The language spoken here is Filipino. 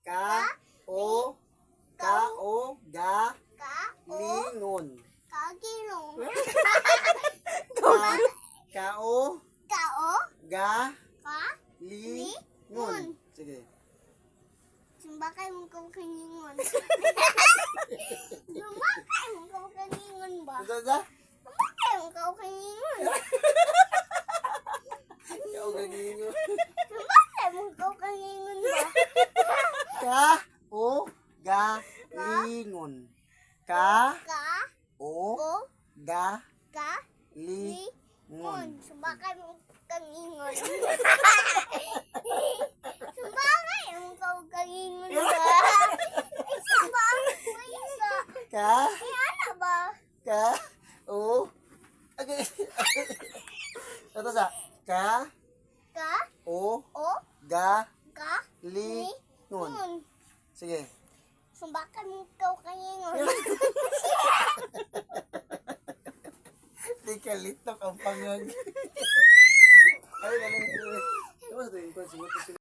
Ka, o, ga, lingon. Kagilong. Kao, ga, Ka, lingon. Sige. sumbakay mo kong kaningon. Sumbakay mo kong kaningon ba? Ano? Sumbakay mo kong kaningon. Ikaw ganingon. Sumbakay mo kong kaningon ba? Ka, o, ga, lingon. Ka, Ka, o, o, ga, ka, lingon. ngon. Sumbakay mo kaningon. Sumbakay mo kong kaningon ba? Sumbakay mo isa. Ka, Ano ba? ka, o, okay. Ito sa, ka, Ka, o, o, ga, ka, lingon. ngon. Sige. Sumbakay mo kong kaningon. Di kalitok ang pangag. Ay, galing. Ano sa tingin ko?